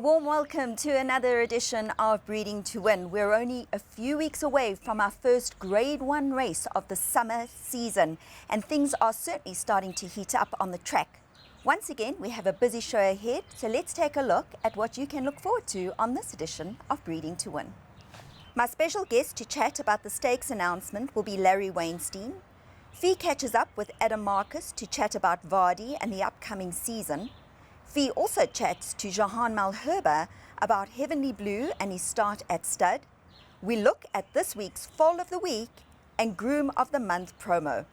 warm welcome to another edition of Breeding to Win. We're only a few weeks away from our first Grade 1 race of the summer season, and things are certainly starting to heat up on the track. Once again, we have a busy show ahead, so let's take a look at what you can look forward to on this edition of Breeding to Win. My special guest to chat about the stakes announcement will be Larry Weinstein. Fee catches up with Adam Marcus to chat about Vardy and the upcoming season. Fee also chats to Johan Malherbe about Heavenly Blue and his start at stud. We look at this week's Foal of the Week and Groom of the Month promo.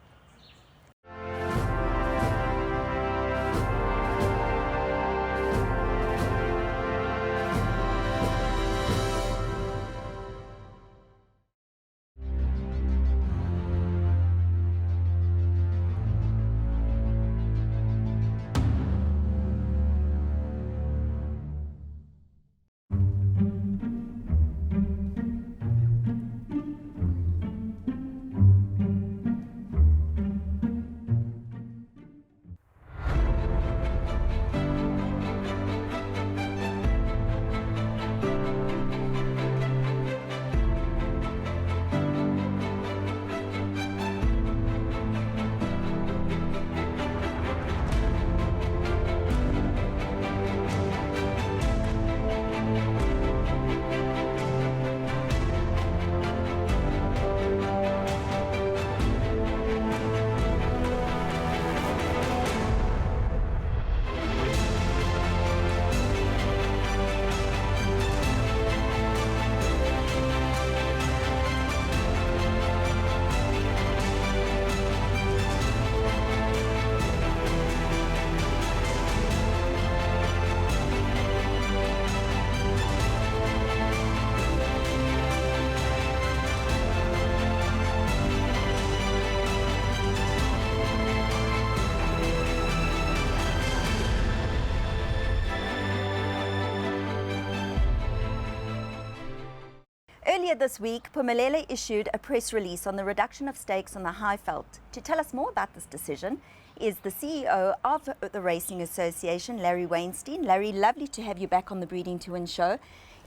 Earlier this week, Phumelela issued a press release on the reduction of stakes on the Highveld. To tell us more about this decision is the CEO of the Racing Association, Larry Weinstein. Larry, lovely to have you back on the Breeding to Win show,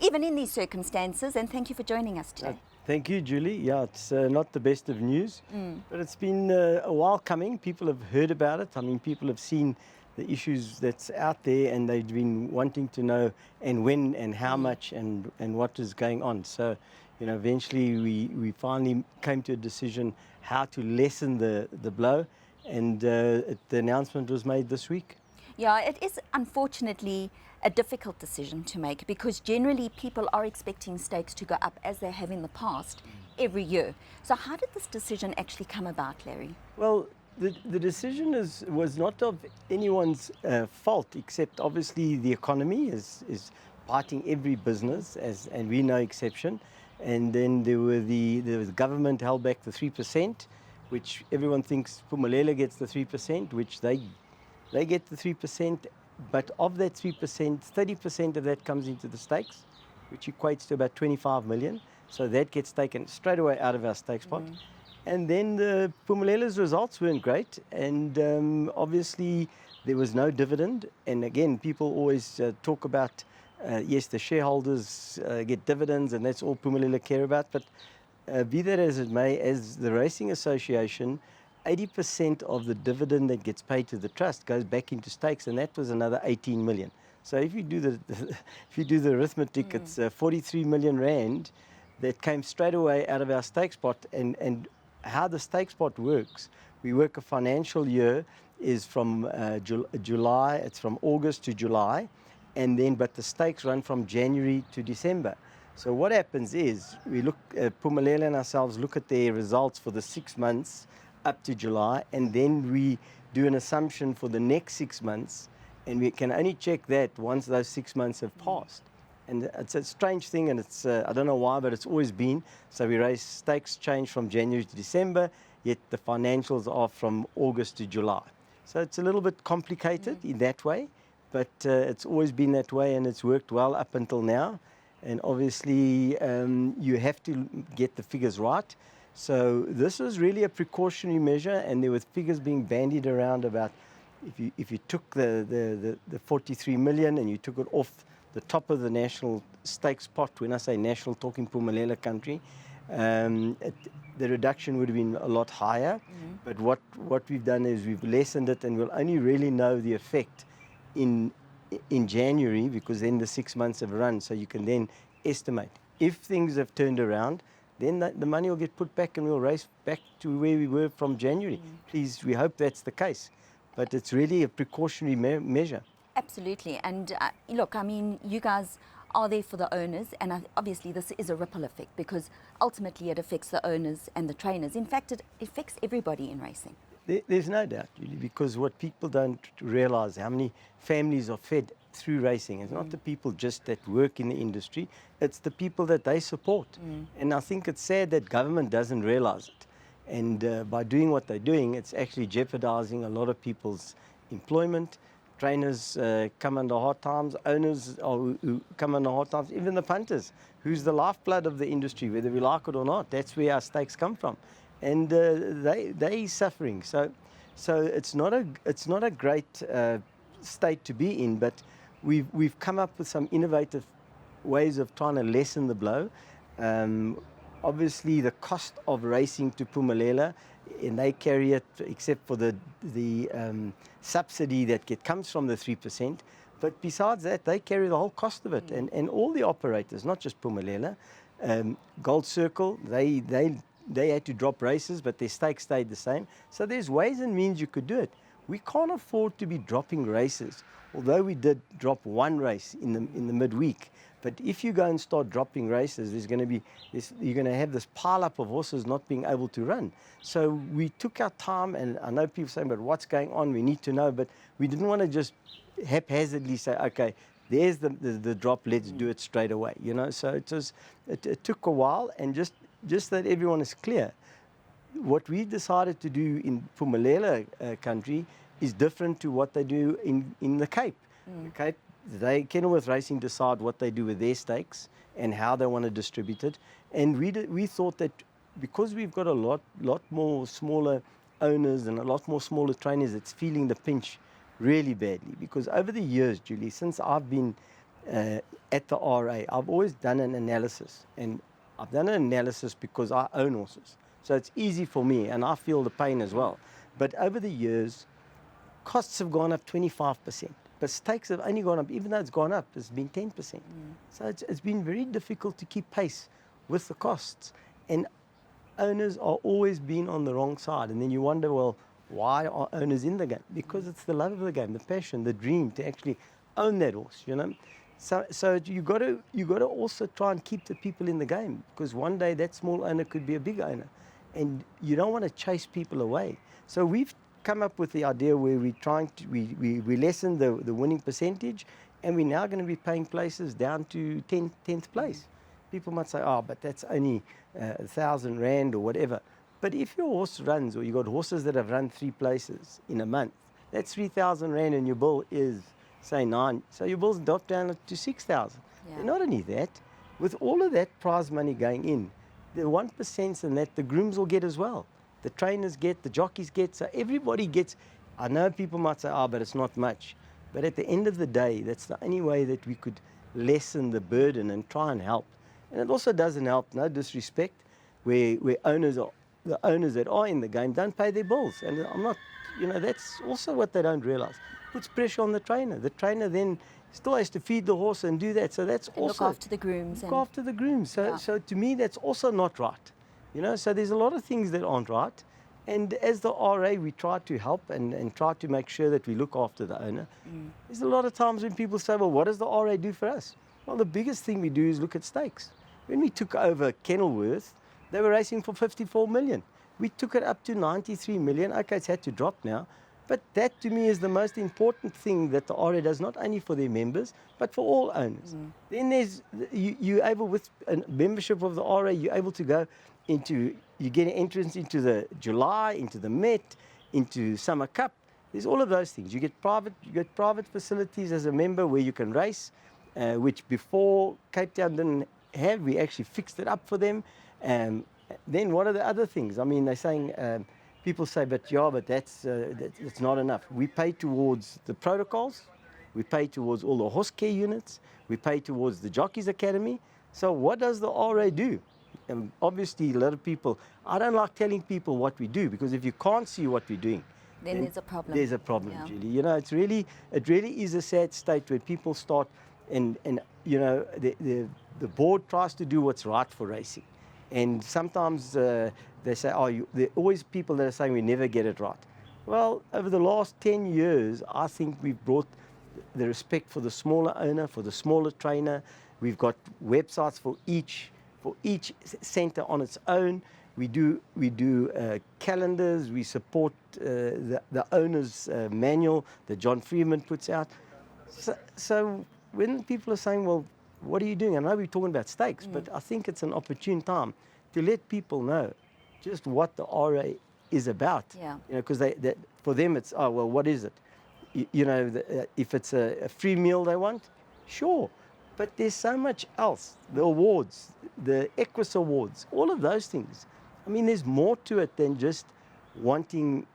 even in these circumstances, and thank you for joining us today. Thank you, Julie. Yeah, it's not the best of news, but it's been a while coming. People have heard about it. I mean, people have seen the issues that's out there, and they've been wanting to know and when and how much and what is going on. So, you know, eventually we finally came to a decision how to lessen the blow, and the announcement was made this week. Yeah, it is unfortunately a difficult decision to make because generally people are expecting stakes to go up as they have in the past every year. So how did this decision actually come about, Larry? Well, the decision was not of anyone's fault, except obviously the economy is biting every business, and we no exception. And then there was the government held back the 3%, which everyone thinks Phumelela gets the 3%, which they get the 3%. But of that 3%, 30% of that comes into the stakes, which equates to about 25 million. So that gets taken straight away out of our stakes pot. And then the Phumelela's results weren't great, and obviously there was no dividend. And again, people always talk about, yes, the shareholders get dividends, and that's all Phumelela care about. But be that as it may, as the Racing Association, 80% of the dividend that gets paid to the trust goes back into stakes, and that was another 18 million. So if you do the arithmetic, it's 43 million rand that came straight away out of our stakes pot. And how the stakes pot works, we work a financial year is from July, it's from August to July, and then but the stakes run from January to December. So what happens is we look at Phumelela and ourselves look at their results for the 6 months up to July, and then we do an assumption for the next 6 months, and we can only check that once those 6 months have passed. And it's a strange thing, and it's I don't know why, but it's always been. So we raise stakes change from January to December, yet the financials are from August to July. So it's a little bit complicated in that way, but it's always been that way, and it's worked well up until now. And obviously, you have to get the figures right. So this was really a precautionary measure, and there were figures being bandied around about if you took the 43 million and you took it off the top of the national stakes pot. When I say national, talking Pumalela country, the reduction would have been a lot higher. But what we've done is we've lessened it, and we'll only really know the effect in January, because then the 6 months have run, so you can then estimate. If things have turned around, then the money will get put back and we'll race back to where we were from January. Please, we hope that's the case. But it's really a precautionary measure. Absolutely. And look, I mean, you guys are there for the owners, and obviously this is a ripple effect, because ultimately it affects the owners and the trainers. In fact, it affects everybody in racing. There's no doubt, Julie, because what people don't realize, how many families are fed through racing. It's not the people just that work in the industry, it's the people that they support. And I think it's sad that government doesn't realize it. And by doing what they're doing, it's actually jeopardizing a lot of people's employment. Trainers come under hard times, owners who come under hard times, even the punters, who's the lifeblood of the industry, whether we like it or not. That's where our stakes come from. And they suffering. So it's not a great state to be in, but we've come up with some innovative ways of trying to lessen the blow. Obviously, the cost of racing to Pumalela, and they carry it, except for the subsidy that comes from the 3%. But besides that, they carry the whole cost of it, and all the operators, not just Pumalela. Gold Circle, they had to drop races, but their stakes stayed the same. So there's ways and means you could do it. We can't afford to be dropping races, although we did drop one race in the midweek. But if you go and start dropping races, you're going to have this pile-up of horses not being able to run. So we took our time, and I know people saying, but what's going on? We need to know. But we didn't want to just haphazardly say, okay, there's the drop, let's do it straight away. You know, so it took a while, and just that everyone is clear, what we decided to do in Pumalela country is different to what they do in the Cape. The Cape, Kenilworth Racing decide what they do with their stakes and how they want to distribute it. And we thought that because we've got a lot more smaller owners and a lot more smaller trainers, it's feeling the pinch really badly. Because over the years, Julie, since I've been at the RA, I've always done an analysis. And I've done an analysis because I own horses. So it's easy for me, and I feel the pain as well. But over the years, costs have gone up 25%. But stakes have only gone up, even though it's gone up, it's been 10%. So it's been very difficult to keep pace with the costs. And owners are always been on the wrong side. And then you wonder, well, why are owners in the game? Because it's the love of the game, the passion, the dream to actually own that horse, you know. So you got to also try and keep the people in the game, because one day that small owner could be a big owner, and you don't want to chase people away. So we've come up with the idea where we lessen the winning percentage, and we're now going to be paying places down to 10th place. People might say, oh, but that's only 1,000 rand or whatever. But if your horse runs, or you've got horses that have run 3 places in a month, that's 3,000 rand, and your bill is, say, 9. So your bill's dropped down to 6,000. Yeah. And not only that, with all of that prize money going in, the 1% and that the grooms will get as well. The trainers get, the jockeys get, so everybody gets. I know people might say, oh, but it's not much. But at the end of the day, that's the only way that we could lessen the burden and try and help. And it also doesn't help, no disrespect, where the owners that are in the game don't pay their bills. And I'm not, you know, that's also what they don't realize. Puts pressure on the trainer. The trainer then still has to feed the horse and do that. So that's And also... look after the grooms. Look after the grooms. So to me, that's also not right. You know, so there's a lot of things that aren't right. And as the RA, we try to help and try to make sure that we look after the owner. There's a lot of times when people say, well, what does the RA do for us? Well, the biggest thing we do is look at stakes. When we took over Kenilworth, they were racing for 54 million. We took it up to 93 million. Okay, it's had to drop now. But that, to me, is the most important thing that the RA does, not only for their members, but for all owners. Then there's, you're able, with a membership of the RA, you're able to go into, you get an entrance into the July, into the Met, into Summer Cup. There's all of those things. You get private facilities as a member where you can race, which before Cape Town didn't have. We actually fixed it up for them. Then what are the other things? I mean, they're saying, people say, but that's not enough. We pay towards the protocols, we pay towards all the horse care units, we pay towards the Jockeys Academy. So what does the RA do? Obviously, a lot of people, I don't like telling people what we do, because if you can't see what we're doing, then there's a problem. There's a problem, Yeah. Julie. You know, it really is a sad state where people start, and you know, the board tries to do what's right for racing. And sometimes they say, there are always people that are saying we never get it right. Well, over the last 10 years, I think we've brought the respect for the smaller owner, for the smaller trainer. We've got websites for each centre on its own. We do calendars. We support the owner's manual that John Freeman puts out. So when people are saying, well, what are you doing? I know we're talking about stakes, but I think it's an opportune time to let people know just what the RA is about. Yeah. You know, because for them it's, oh, well, what is it? You know, if it's a free meal they want, sure. But there's so much else. The awards, the Equus Awards, all of those things. I mean, there's more to it than just wanting.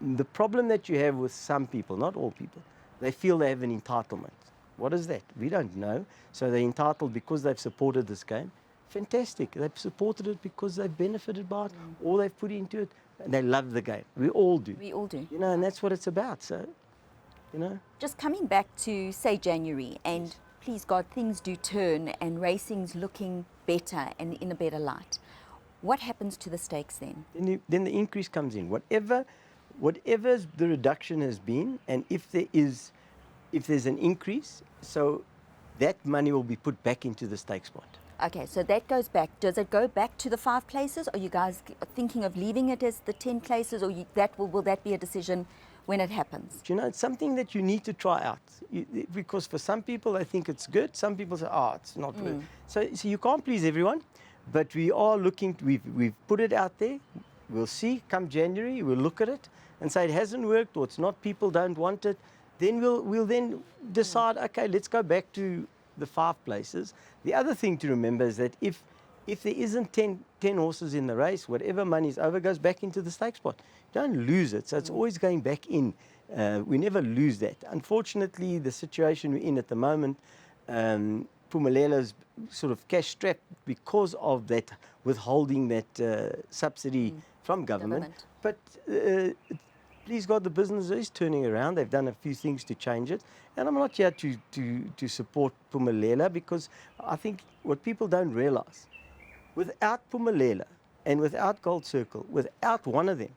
The problem that you have with some people, not all people, they feel they have an entitlement. What is that? We don't know. So they're entitled because they've supported this game. Fantastic. They've supported it because they've benefited by it, or they've put into it, and they love the game. We all do. We all do. You know, and that's what it's about. So, you know. Just coming back to, say, January, and please God, things do turn and racing's looking better and in a better light. What happens to the stakes then? Then the increase comes in. Whatever the reduction has been, and if there's an increase, so that money will be put back into the stakes pot. Okay, so that goes back. Does it go back to the 5 places? Are you guys thinking of leaving it as the 10 places, or will that be a decision when it happens? You know, it's something that you need to try out, because for some people they think it's good. Some people say, it's not good. So you can't please everyone, but we are looking. We've put it out there. We'll see. Come January, we'll look at it and say it hasn't worked, or it's not. People don't want it. Then we'll then decide. Okay, let's go back to the 5 places. The other thing to remember is that if there isn't 10 horses in the race, whatever money's over goes back into the stakes pot. Don't lose it. So it's always going back in. We never lose that. Unfortunately, the situation we're in at the moment, Phumelela's sort of cash strapped because of that withholding that subsidy from government. But please God, the business is turning around. They've done a few things to change it. And I'm not here to support Phumelela, because I think what people don't realize, without Phumelela and without Gold Circle, without one of them,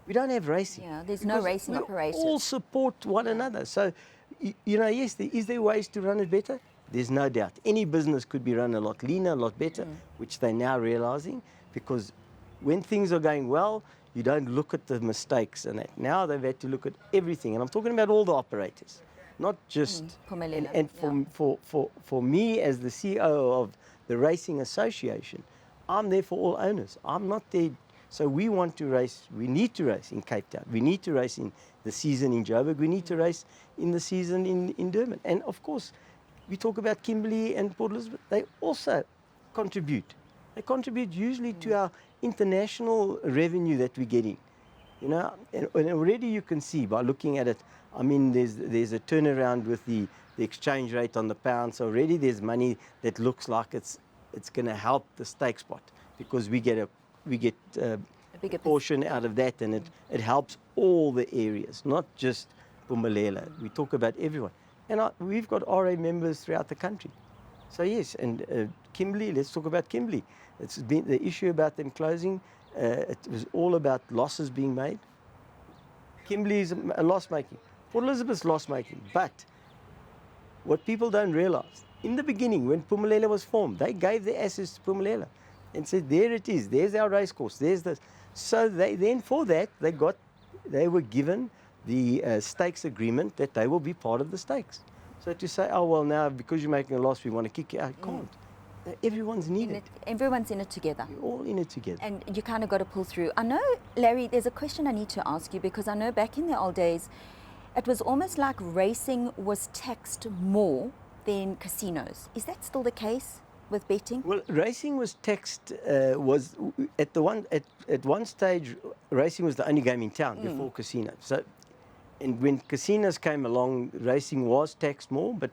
we don't have racing. Yeah, there's no racing operations. We all support one another. So, you know, yes, is there ways to run it better? There's no doubt. Any business could be run a lot leaner, a lot better, which they're now realizing, because when things are going well, you don't look at the mistakes and that. Now they've had to look at everything. And I'm talking about all the operators, not just... Phumelela. And for me, as the CEO of the Racing Association, I'm there for all owners. I'm not there. So we want to race. We need to race in Cape Town. We need to race in the season in Joburg. We need to race in the season in Durban. And of course, we talk about Kimberley and Port Elizabeth. They also contribute. They contribute usually to our international revenue that we get in. You know, and already you can see by looking at it. I mean, there's a turnaround with the exchange rate on the pound. So already there's money that looks like it's going to help the stakes pot, because we get a bigger portion out of that, and it helps all the areas, not just Phumelela. We talk about everyone. And we've got RA members throughout the country. So yes, and Kimberley, let's talk about Kimberley. It's been the issue about them closing. It was all about losses being made. Kimberley is a loss-making. Port Elizabeth's loss-making. But what people don't realize, in the beginning, when Phumelela was formed, they gave the assets to Phumelela and said, there it is, there's our race course, there's this. So then for that, they were given the stakes agreement that they will be part of the stakes. So to say, oh, well, now because you're making a loss, we want to kick you out, can't. Everyone's needed. Everyone's in it together. We're all in it together. And you kind of got to pull through. I know, Larry, there's a question I need to ask you, because I know back in the old days, it was almost like racing was taxed more than casinos. Is that still the case with betting? Well, racing was taxed, at one stage, racing was the only game in town before casino. So And when casinos came along, racing was taxed more. But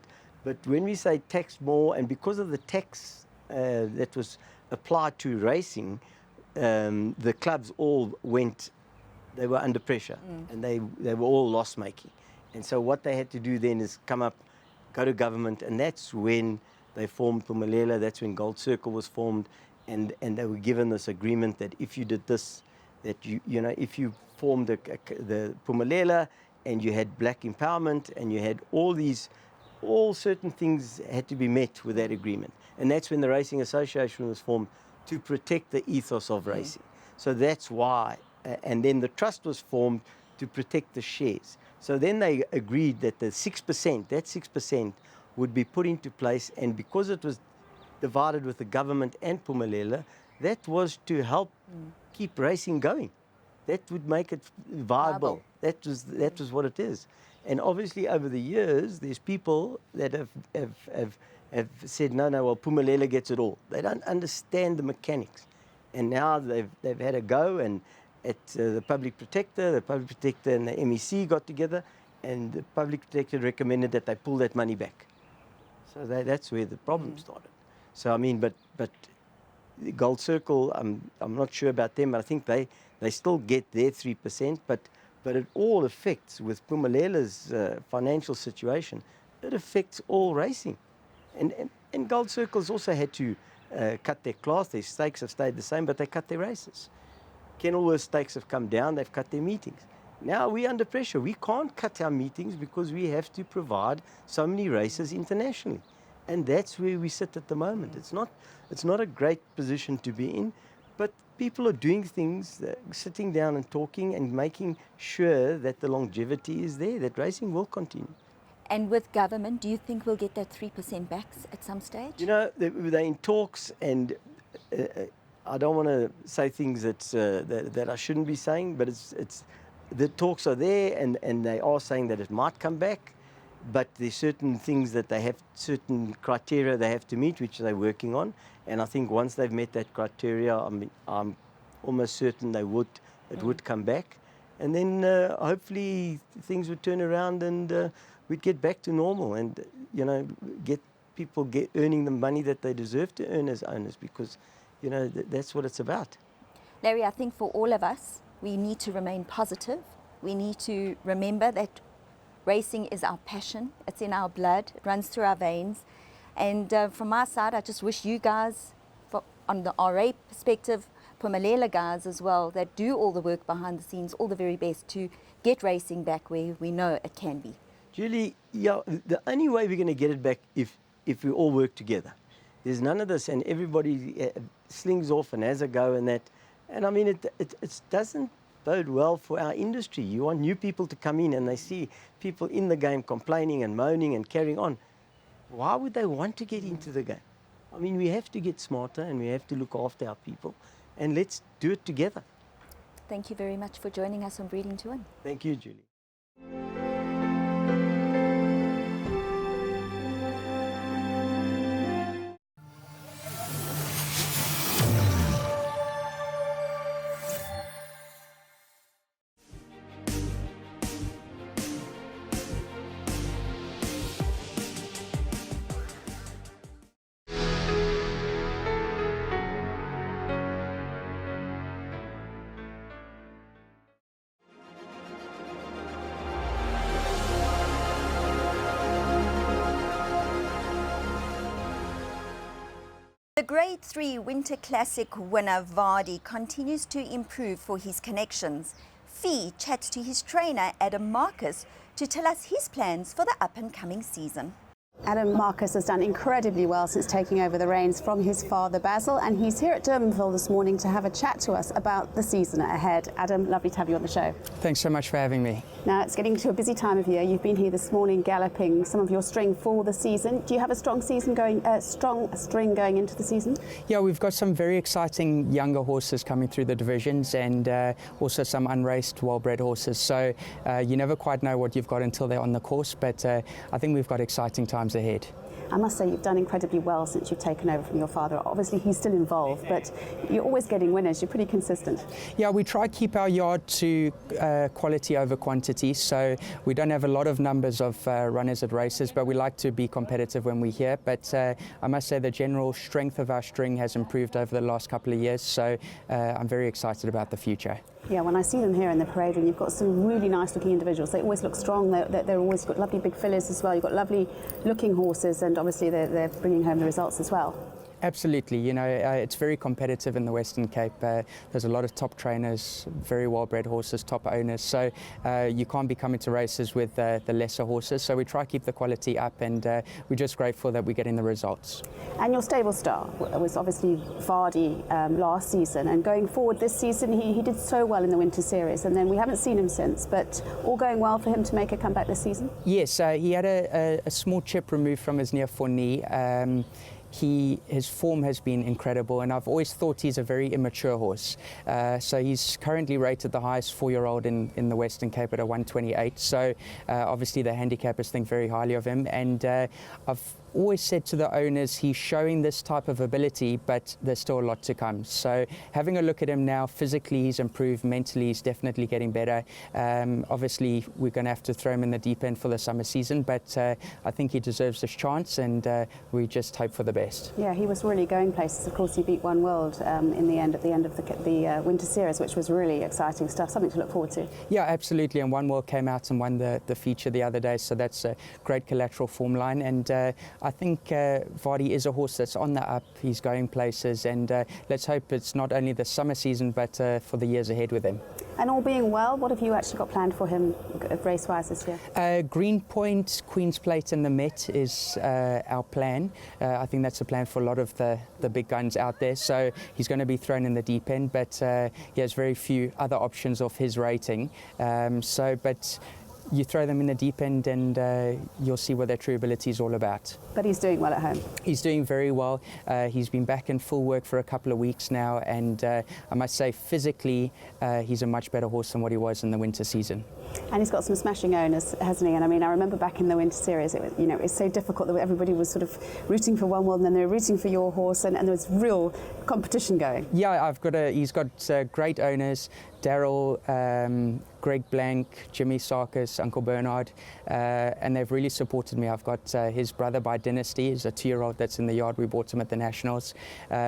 when we say taxed more, and because of the tax that was applied to racing, the clubs all went. They were under pressure, and they were all loss making. And so what they had to do then is go to government, and that's when they formed Phumelela. That's when Gold Circle was formed, and they were given this agreement that if you did this, that if you formed the Phumelela and you had black empowerment and you had all certain things had to be met with that agreement. And that's when the Racing Association was formed to protect the ethos of racing. So that's why, and then the trust was formed to protect the shares. So then they agreed that the 6%, that 6% would be put into place, and because it was divided with the government and Phumelela, that was to help keep racing going. That would make it viable. That was what it is. And obviously over the years, there's people that have said, no, well, Phumelela gets it all. They don't understand the mechanics. And now they've had a go, and at the Public Protector and the MEC got together, and the Public Protector recommended that they pull that money back. So that's where the problem started. So I mean, but the Gold Circle, I'm not sure about them, but I think they still get their 3%, but it all affects, with Phumelela's financial situation, it affects all racing. And Gold Circle's also had to cut their cloth. Their stakes have stayed the same, but they cut their races. Kenilworth stakes have come down, they've cut their meetings. Now we're under pressure. We can't cut our meetings because we have to provide so many races internationally. And that's where we sit at the moment. It's not a great position to be in, but people are doing things, sitting down and talking and making sure that the longevity is there, that racing will continue. And with government, do you think we'll get that 3% back at some stage? You know, they're in talks, and I don't want to say things that I shouldn't be saying, but the talks are there, and they are saying that it might come back, but there's certain things that they have, certain criteria they have to meet, which they're working on. And I think once they've met that criteria, I'm almost certain it would come back. And then hopefully things would turn around, and we'd get back to normal, and get people earning the money that they deserve to earn as owners, because that's what it's about. Larry, I think for all of us, we need to remain positive. We need to remember that racing is our passion. It's in our blood. It runs through our veins. And from my side, I just wish you guys, on the RA perspective, Phumelela guys as well, that do all the work behind the scenes, all the very best to get racing back where we know it can be. Julie, yeah, the only way we're going to get it back if we all work together. There's none of this, and everybody slings off and has a go and that. And I mean, it doesn't bode well for our industry. You want new people to come in, and they see people in the game complaining and moaning and carrying on. Why would they want to get into the game? I mean, we have to get smarter, and we have to look after our people, and let's do it together. Thank you very much for joining us on Breeding to Win. Thank you, Julie. The Grade 3 Winter Classic winner Vardy continues to improve for his connections. Fee chats to his trainer Adam Marcus to tell us his plans for the up-and-coming season. Adam Marcus has done incredibly well since taking over the reins from his father Basil, and he's here at Durbanville this morning to have a chat to us about the season ahead. Adam, lovely to have you on the show. Thanks so much for having me. Now it's getting to a busy time of year. You've been here this morning galloping some of your string for the season. Do you have a strong string going into the season? Yeah, we've got some very exciting younger horses coming through the divisions, and also some unraced well-bred horses. So you never quite know what you've got until they're on the course, but I think we've got exciting times ahead. I must say you've done incredibly well since you've taken over from your father. Obviously he's still involved, but you're always getting winners. You're pretty consistent. Yeah, we try to keep our yard to quality over quantity, so we don't have a lot of numbers of runners at races, but we like to be competitive when we're here. But I must say the general strength of our string has improved over the last couple of years, so I'm very excited about the future. Yeah, when I see them here in the parade ring, you've got some really nice looking individuals. They always look strong. They're always got lovely big fillies as well. You've got lovely looking horses, and obviously they're bringing home the results as well. Absolutely, you know, it's very competitive in the Western Cape. There's a lot of top trainers, very well-bred horses, top owners, so you can't be coming to races with the lesser horses, so we try to keep the quality up, and we're just grateful that we're getting the results. And your stable star was obviously Vardy last season, and going forward this season he did so well in the Winter Series, and then we haven't seen him since, but all going well for him to make a comeback this season? Yes, he had a small chip removed from his near fore knee. His form has been incredible, and I've always thought he's a very immature horse. So he's currently rated the highest 4-year-old in the Western Cape at a 128. So obviously the handicappers think very highly of him, and I've always said to the owners he's showing this type of ability, but there's still a lot to come. So having a look at him now, physically he's improved, mentally he's definitely getting better. Obviously we're going to have to throw him in the deep end for the summer season, but I think he deserves this chance, and we just hope for the best. Yeah, he was really going places. Of course he beat One World in the end, at the end of the Winter Series, which was really exciting stuff, something to look forward to. Yeah, absolutely, and One World came out and won the feature the other day, so that's a great collateral form line, and I think Vardy is a horse that's on the up. He's going places, and let's hope it's not only the summer season, but for the years ahead with him. And all being well, what have you actually got planned for him race-wise this year? Green Point, Queen's Plate and the Met is our plan. I think that's a plan for a lot of the big guns out there. So he's going to be thrown in the deep end, but he has very few other options of his rating. But you throw them in the deep end, and you'll see what their true ability is all about. But he's doing well at home. He's doing very well. He's been back in full work for a couple of weeks now, and I must say physically he's a much better horse than what he was in the winter season. And he's got some smashing owners, hasn't he? And I mean, I remember back in the Winter Series, it's so difficult that everybody was sort of rooting for One World, and then they were rooting for your horse, and there was real competition going. Yeah, he's got great owners. Daryl, Greg Blank, Jimmy Sarkis, Uncle Bernard, and they've really supported me. I've got his brother by Dynasty, is a 2-year-old that's in the yard. We bought him at the Nationals.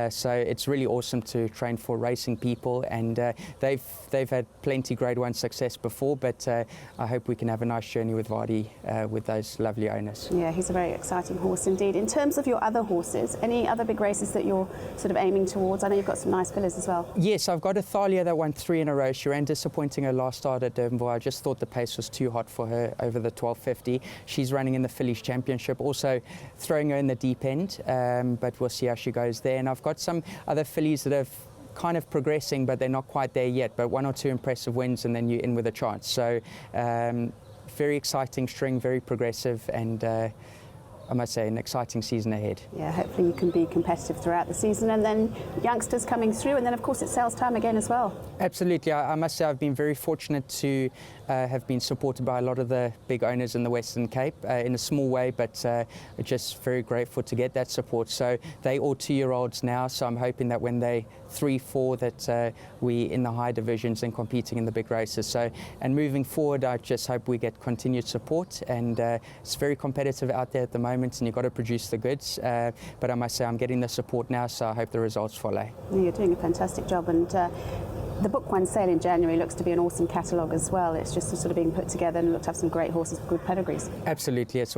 So it's really awesome to train for racing people, and they've had plenty Grade 1 success before, but I hope we can have a nice journey with Vardy with those lovely owners. Yeah, he's a very exciting horse indeed. In terms of your other horses, any other big races that you're sort of aiming towards? I know you've got some nice fillies as well. Yes, I've got a Thalia that won 3 in a row. She ran disappointing her last start at Durbanville. I just thought the pace was too hot for her over the 1250. She's running in the Fillies Championship, also throwing her in the deep end, but we'll see how she goes there. And I've got some other fillies that have kind of progressing, but they're not quite there yet, but 1 or 2 impressive wins and then you're in with a chance. So very exciting string, very progressive, and I must say an exciting season ahead. Yeah, hopefully you can be competitive throughout the season, and then youngsters coming through, and then of course it's sales time again as well. Absolutely. I must say I've been very fortunate to have been supported by a lot of the big owners in the Western Cape in a small way, but just very grateful to get that support. So they all 2-year-olds now, so I'm hoping that when they 3, 4 that we in the high divisions and competing in the big races. So, and moving forward, I just hope we get continued support, and it's very competitive out there at the moment, and you've got to produce the goods, but I must say I'm getting the support now, so I hope the results follow. You're doing a fantastic job, and the book one sale in January looks to be an awesome catalogue as well. It's just sort of being put together and look to have some great horses with good pedigrees. Absolutely, it's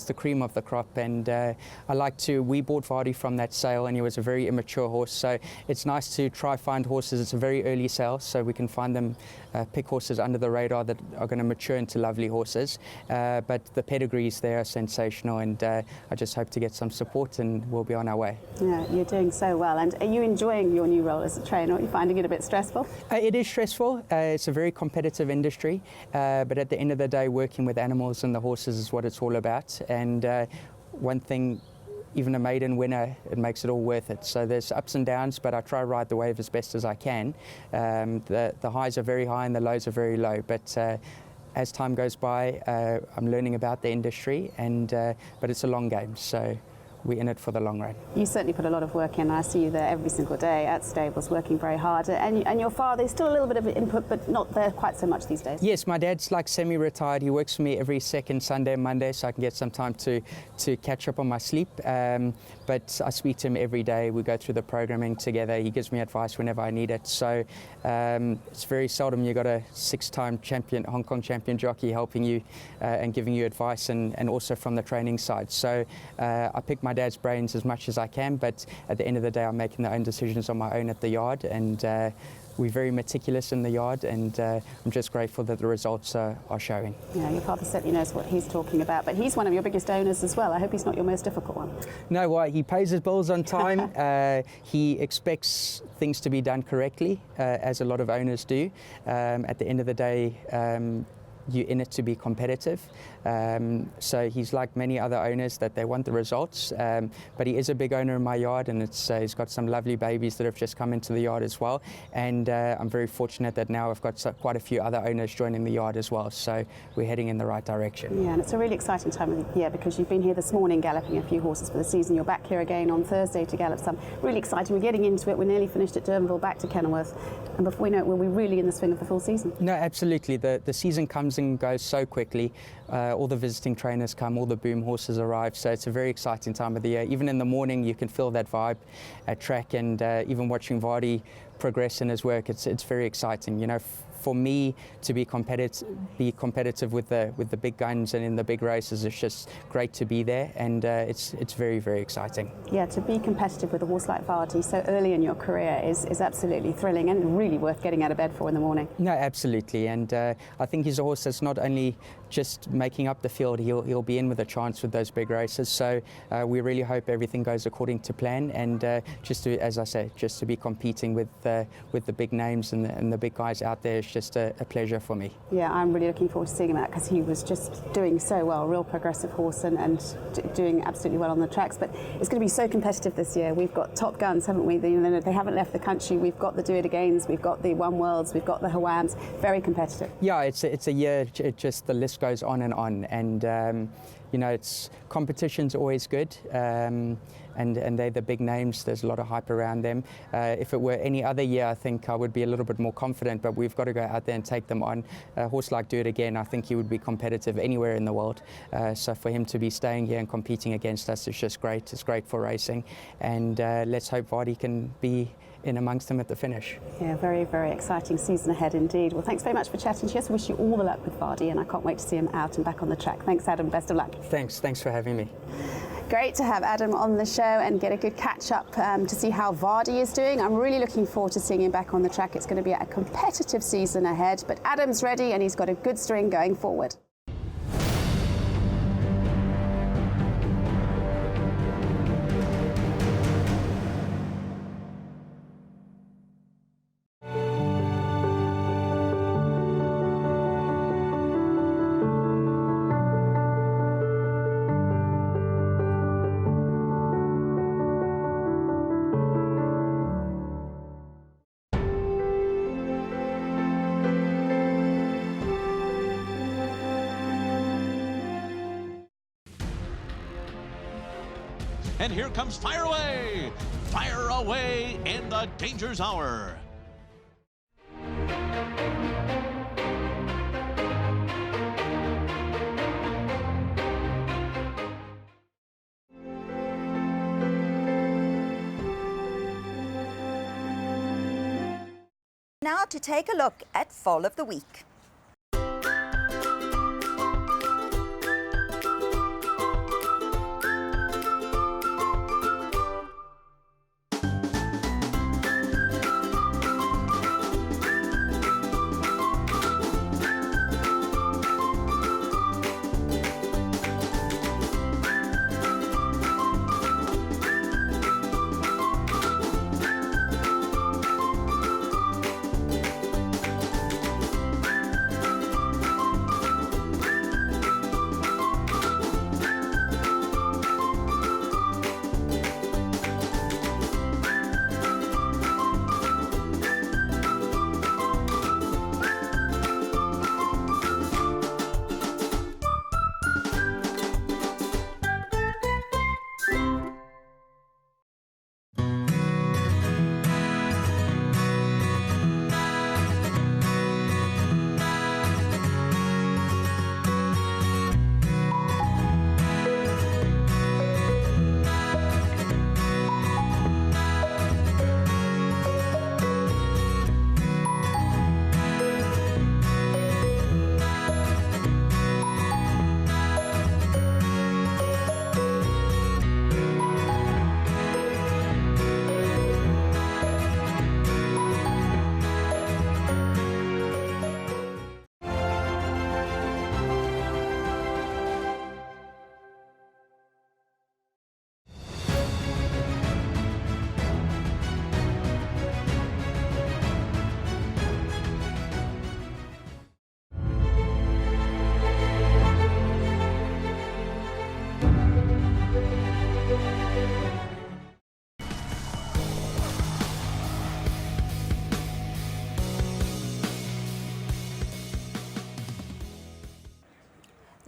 the cream of the crop, and we bought Vardy from that sale, and he was a very immature horse, so it's nice to try find horses. It's a very early sale, so we can find them, pick horses under the radar that are going to mature into lovely horses, but the pedigrees there are sensational, and I just hope to get some support, and we'll be on our way. Yeah, you're doing so well. And are you enjoying your new role as a trainer? Are you finding it a bit stressful? It is stressful. It's a very competitive industry, but at the end of the day, working with animals and the horses is what it's all about. And one thing, even a maiden winner, it makes it all worth it. So there's ups and downs, but I try to ride the wave as best as I can. The highs are very high and the lows are very low, but as time goes by, I'm learning about the industry, but it's a long game, so we're in it for the long run. You certainly put a lot of work in. I see you there every single day at stables working very hard. And your father is still a little bit of input, but not there quite so much these days. Yes, my dad's like semi-retired. He works for me every second Sunday and Monday, so I can get some time to catch up on my sleep. But I speak to him every day. We go through the programming together. He gives me advice whenever I need it. So it's very seldom you got a 6-time champion, Hong Kong champion jockey helping you and giving you advice, and also from the training side. So I pick my dad's brains as much as I can, but at the end of the day, I'm making the own decisions on my own at the yard, and we're very meticulous in the yard, and I'm just grateful that the results are showing. Yeah, your father certainly knows what he's talking about, but he's one of your biggest owners as well. I hope he's not your most difficult one. No, why? He pays his bills on time. He expects things to be done correctly, as a lot of owners do. At the end of the day, you're in it to be competitive. So he's like many other owners that they want the results, but he is a big owner in my yard, and he's got some lovely babies that have just come into the yard as well, and I'm very fortunate that now I've got quite a few other owners joining the yard as well, so we're heading in the right direction. Yeah, and it's a really exciting time of the year because you've been here this morning galloping a few horses for the season. You're back here again on Thursday to gallop some. Really exciting. We're getting into it. We're nearly finished at Durbanville, back to Kenilworth, and before we know it, we'll be really in the swing of the full season. No, absolutely. The season comes and goes so quickly. All the visiting trainers come, all the boom horses arrive, so it's a very exciting time of the year. Even in the morning you can feel that vibe at track, and even watching Vardy progress in his work, it's very exciting. You know, for me to be competitive with the big guns and in the big races, it's just great to be there, and it's very, very exciting. Yeah, to be competitive with a horse like Vardy so early in your career is absolutely thrilling and really worth getting out of bed for in the morning. No, absolutely, and I think he's a horse that's not only just making up the field, he'll be in with a chance with those big races, so we really hope everything goes according to plan, and just to, as I say, just to be competing with the big names and the big guys out there is just a pleasure for me. Yeah, I'm really looking forward to seeing him out because he was just doing so well, real progressive horse, and doing absolutely well on the tracks, but it's going to be so competitive this year. We've got top guns, haven't we? They haven't left the country. We've got the Do It Agains, we've got the One Worlds, we've got the Hawams. Very competitive. Yeah, it's a year, just the list goes on, and you know, competition's always good, and they're the big names. There's a lot of hype around them. If it were any other year, I think I would be a little bit more confident, but we've got to go out there and take them on. A horse like Do It Again, I think he would be competitive anywhere in the world. So for him to be staying here and competing against us is just great. It's great for racing, and let's hope Vardy can be in amongst them at the finish. Yeah, very, very exciting season ahead indeed. Well, thanks very much for chatting to us. Wish you all the luck with Vardy, and I can't wait to see him out and back on the track. Thanks, Adam. Best of luck. Thanks for having me. Great to have Adam on the show and get a good catch up to see how Vardy is doing. I'm really looking forward to seeing him back on the track. It's going to be a competitive season ahead, but Adam's ready and he's got a good string going forward. And here comes Fire Away! Fire Away in the Danger's Hour. Now to take a look at Foal of the Week.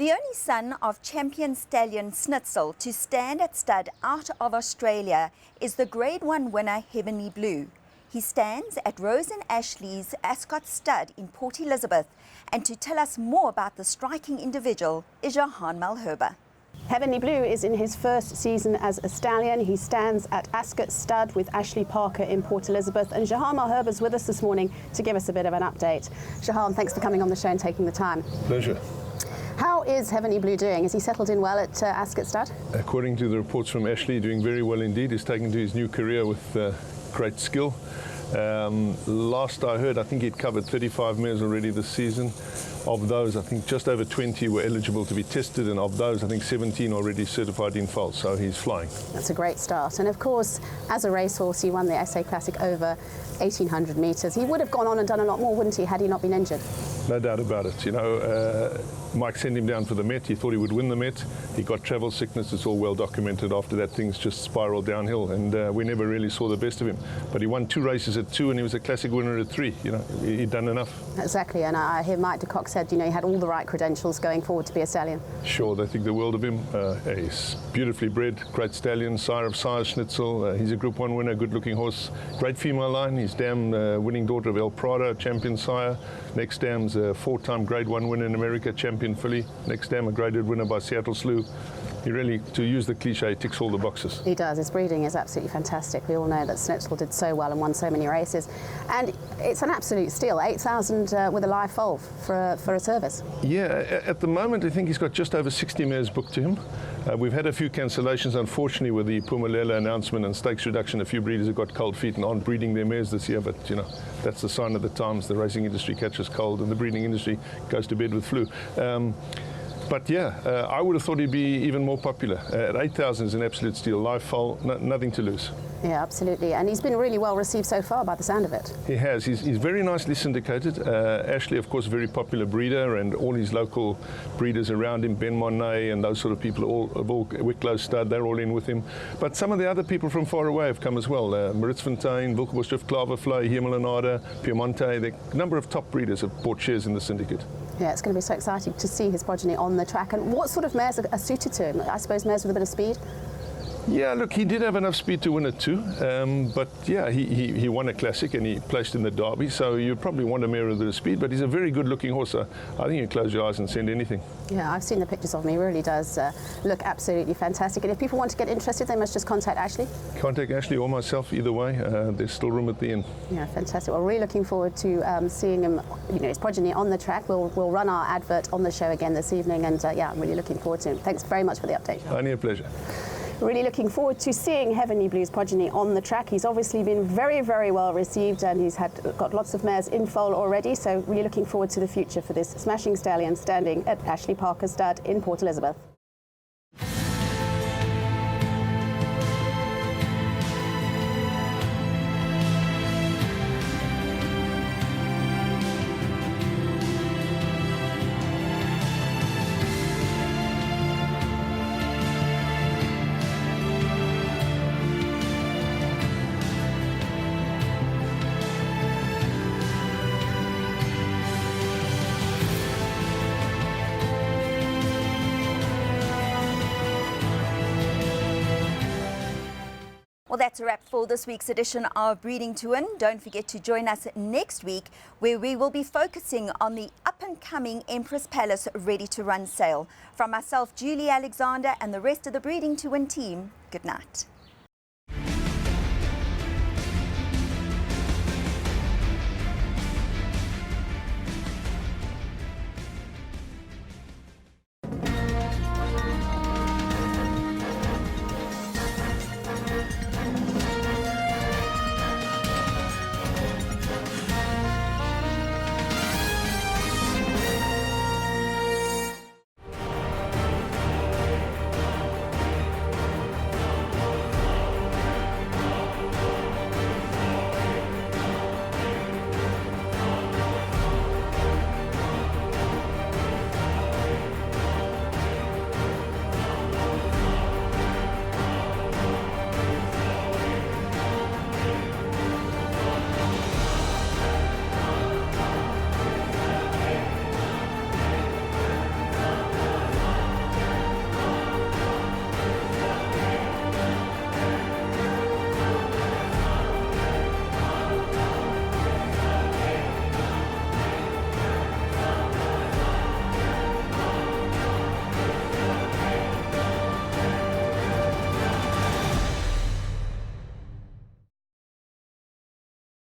The only son of champion stallion Snitzel to stand at stud out of Australia is the Grade 1 winner Heavenly Blue. He stands at Rose and Ashley's Ascot stud in Port Elizabeth, and to tell us more about the striking individual is Johan Malherbe. Heavenly Blue is in his first season as a stallion. He stands at Ascot Stud with Ashley Parker in Port Elizabeth, and Johan Malherbe is with us this morning to give us a bit of an update. Johan, thanks for coming on the show and taking the time. Pleasure. How is Heavenly Blue doing? Has he settled in well at Ascot Stud? According to the reports from Ashley, doing very well indeed. He's taken to his new career with great skill. Last I heard, I think he'd covered 35 mares already this season. Of those, I think just over 20 were eligible to be tested, and of those, I think 17 already certified in foal, so he's flying. That's a great start. And of course, as a racehorse, he won the SA Classic over 1,800 metres. He would have gone on and done a lot more, wouldn't he, had he not been injured? No doubt about it. You know, Mike sent him down for the Met. He thought he would win the Met. He got travel sickness. It's all well documented. After that, things just spiraled downhill, and we never really saw the best of him. But he won 2 races at 2, and he was a Classic winner at 3. You know, he'd done enough. Exactly, and I hear Mike de Kock said, you know, he had all the right credentials going forward to be a stallion. Sure, they think the world of him. He's beautifully bred, great stallion, sire of sire Schnitzel. He's a Group 1 winner, good-looking horse. Great female line. He's dam winning daughter of El Prado, champion sire. Next dam's a 4-time Grade 1 winner in America, champion filly. Next dam a graded winner by Seattle Slew. He really, to use the cliche, ticks all the boxes. He does. His breeding is absolutely fantastic. We all know that Schnitzel did so well and won so many races. And it's an absolute steal, 8,000 with a live foal for a service. Yeah, at the moment, I think he's got just over 60 mares booked to him. We've had a few cancellations, unfortunately, with the Pumalelo announcement and stakes reduction. A few breeders have got cold feet and aren't breeding their mares this year, but, you know, that's the sign of the times. The racing industry catches cold and the breeding industry goes to bed with flu. But yeah, I would have thought he'd be even more popular. At 8,000 is an absolute steal. Live foal, nothing to lose. Yeah, absolutely. And he's been really well received so far by the sound of it. He has. He's very nicely syndicated. Ashley, of course, a very popular breeder, and all his local breeders around him, Ben Monet and those sort of people, Wicklow Stud, they're all in with him. But some of the other people from far away have come as well. Maritz Fontaine, Wilkeborstrift, Klavervlei, Hemelanada, Piemonte. A number of top breeders have bought shares in the syndicate. Yeah, it's going to be so exciting to see his progeny on the track. And what sort of mares are suited to him? I suppose mares with a bit of speed? Yeah, look, he did have enough speed to win it too, but yeah, he won a Classic and he placed in the Derby, so you'd probably want a mare with a bit of speed, but he's a very good-looking horse. I think you close your eyes and send anything. Yeah, I've seen the pictures of him. He really does look absolutely fantastic. And if people want to get interested, they must just contact Ashley? Contact Ashley or myself, either way. There's still room at the end. Yeah, fantastic. Well, really looking forward to seeing him, you know, his progeny on the track. We'll run our advert on the show again this evening, and yeah, I'm really looking forward to him. Thanks very much for the update. Only a pleasure. Really looking forward to seeing Heavenly Blue's progeny on the track. He's obviously been very, very well received, and he's got lots of mares in foal already, so really looking forward to the future for this smashing stallion standing at Ashley Parker Stud in Port Elizabeth. Well, that's a wrap for this week's edition of Breeding to Win. Don't forget to join us next week, where we will be focusing on the up-and-coming Empress Palace ready-to-run sale. From myself, Julie Alexander, and the rest of the Breeding to Win team, good night.